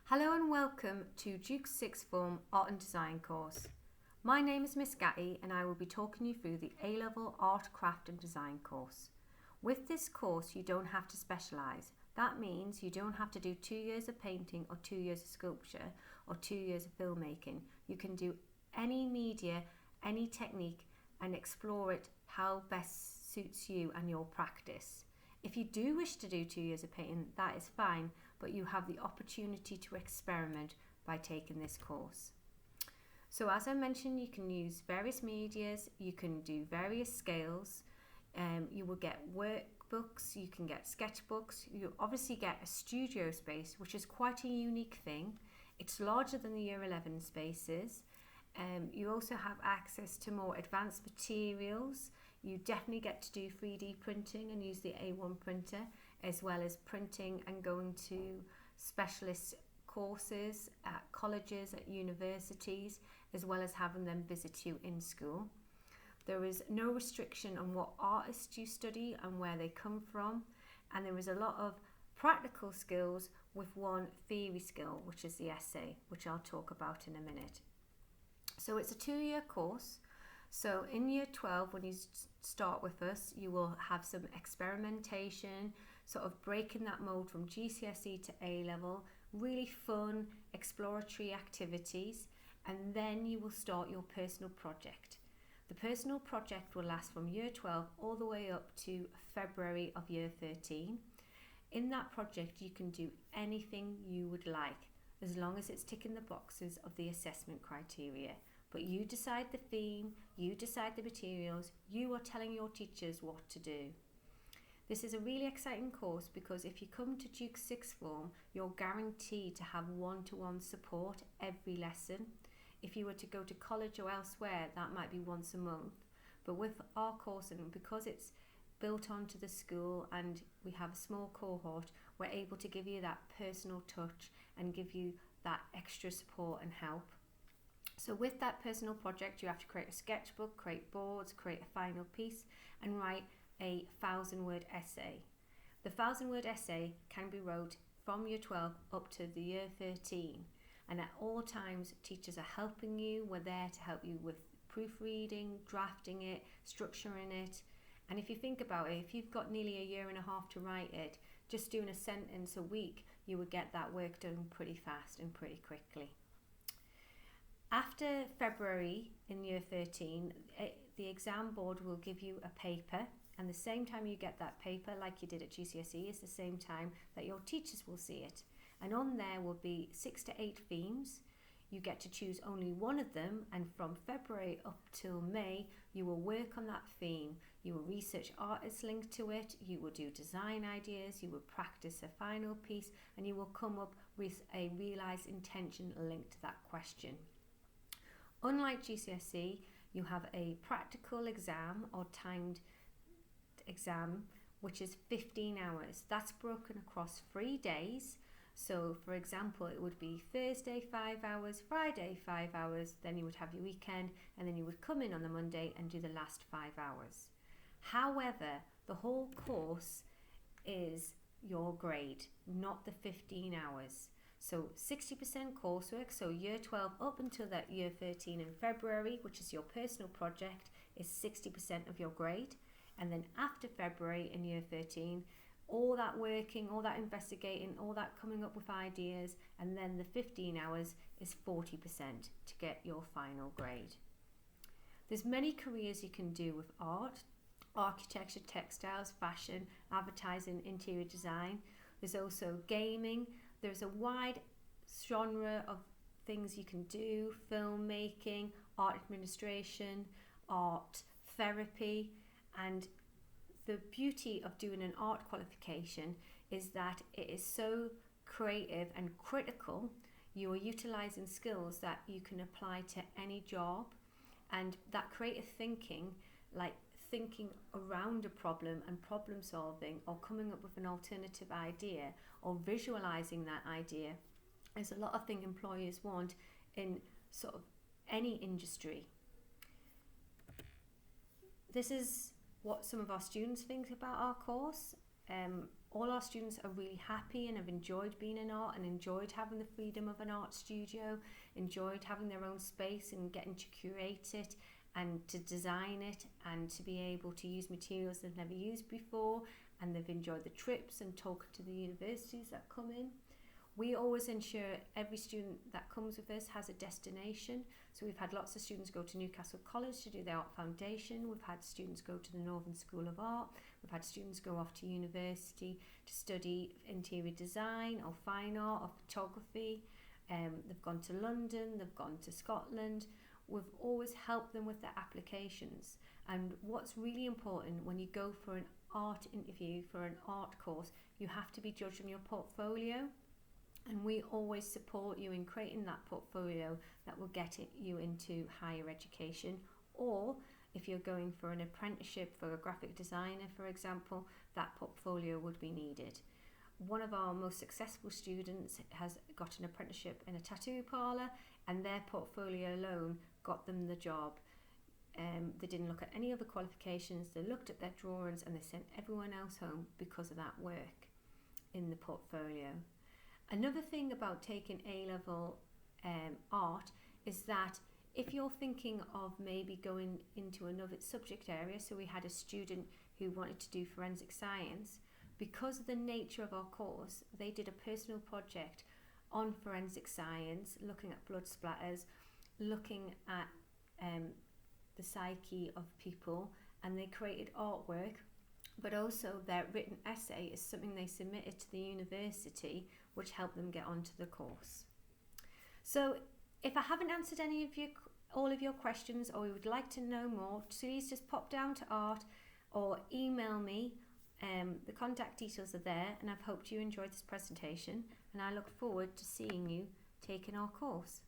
Hello and welcome to Duke's Sixth Form Art and Design course. My name is Miss Gatty and I will be talking you through the A-Level Art, Craft and Design course. With this course you don't have to specialise. That means you don't have to do 2 years of painting or 2 years of sculpture or 2 years of filmmaking. You can do any media, any technique and explore it how best suits you and your practice. If you do wish to do 2 years of painting, that is fine, but you have the opportunity to experiment by taking this course. So as I mentioned, you can use various medias, you can do various scales, you will get workbooks, you can get sketchbooks, you obviously get a studio space, which is quite a unique thing. It's larger than the Year 11 spaces. You also have access to more advanced materials. You definitely get to do 3D printing and use the A1 printer, as well as printing and going to specialist courses at colleges, at universities, as well as having them visit you in school. There is no restriction on what artists you study and where they come from, and there is a lot of practical skills with one theory skill, which is the essay, which I'll talk about in a minute. So it's a 2-year course. So in year 12, when you start with us, you will have some experimentation, sort of breaking that mold from GCSE to A-level, really fun exploratory activities, and then you will start your personal project. The personal project will last from year 12 all the way up to February of year 13. In that project, you can do anything you would like, as long as it's ticking the boxes of the assessment criteria. But you decide the theme, you decide the materials, you are telling your teachers what to do. This is a really exciting course because if you come to Duke's Sixth Form, you're guaranteed to have one-to-one support every lesson. If you were to go to college or elsewhere, that might be once a month. But with our course, and because it's built onto the school and we have a small cohort, we're able to give you that personal touch and give you that extra support and help. So with that personal project, you have to create a sketchbook, create boards, create a final piece and write a 1,000-word essay. The 1,000-word essay can be wrote from year 12 up to the year 13, and at all times teachers are helping you. We're there to help you with proofreading, drafting it, structuring it. And if you think about it, if you've got nearly a year and a half to write it, just doing a sentence a week, you would get that work done pretty fast and pretty quickly. After February in year 13, the exam board will give you a paper, and the same time you get that paper, like you did at GCSE, is the same time that your teachers will see it. And on there will be 6 to 8 themes. You get to choose only one of them, and from February up till May, you will work on that theme. You will research artists linked to it, you will do design ideas, you will practice a final piece, and you will come up with a realised intention linked to that question. Unlike GCSE, you have a practical exam or timed exam, which is 15 hours. That's broken across 3 days. So for example, it would be Thursday 5 hours, Friday 5 hours, then you would have your weekend, and then you would come in on the Monday and do the last 5 hours. However, the whole course is your grade, not the 15 hours. So 60% coursework, so year 12 up until that year 13 in February, which is your personal project, is 60% of your grade. And then after February in year 13, all that working, all that investigating, all that coming up with ideas, and then the 15 hours is 40% to get your final grade. There's many careers you can do with art, architecture, textiles, fashion, advertising, interior design. There's also gaming. There's a wide genre of things you can do: filmmaking, art administration, art therapy. And the beauty of doing an art qualification is that it is so creative and critical. You are utilising skills that you can apply to any job, and that creative thinking, like thinking around a problem and problem solving, or coming up with an alternative idea, or visualizing that idea, is a lot of things employers want in sort of any industry. This is what some of our students think about our course. All our students are really happy and have enjoyed being in art and enjoyed having the freedom of an art studio, enjoyed having their own space and getting to curate it and to design it and to be able to use materials they've never used before, and they've enjoyed the trips and talking to the universities that come in. We always ensure every student that comes with us has a destination. So we've had lots of students go to Newcastle College to do their art foundation. We've had students go to the Northern School of Art. We've had students go off to university to study interior design or fine art or photography. They've gone to London, they've gone to Scotland. We've always helped them with their applications. And what's really important when you go for an art interview, for an art course, you have to be judged on your portfolio. And we always support you in creating that portfolio that will get you into higher education. Or if you're going for an apprenticeship for a graphic designer, for example, that portfolio would be needed. One of our most successful students has got an apprenticeship in a tattoo parlour, and their portfolio alone got them the job. They didn't look at any other qualifications, they looked at their drawings and they sent everyone else home because of that work in the portfolio. Another thing about taking A-level art is that if you're thinking of maybe going into another subject area, so we had a student who wanted to do forensic science, because of the nature of our course, they did a personal project on forensic science, looking at blood splatters, looking at the psyche of people, and they created artwork, but also their written essay is something they submitted to the university, which helped them get onto the course. So if I haven't answered all of your questions, or you would like to know more, please just pop down to Art or email me. The contact details are there, and I've hoped you enjoyed this presentation, and I look forward to seeing you taking our course.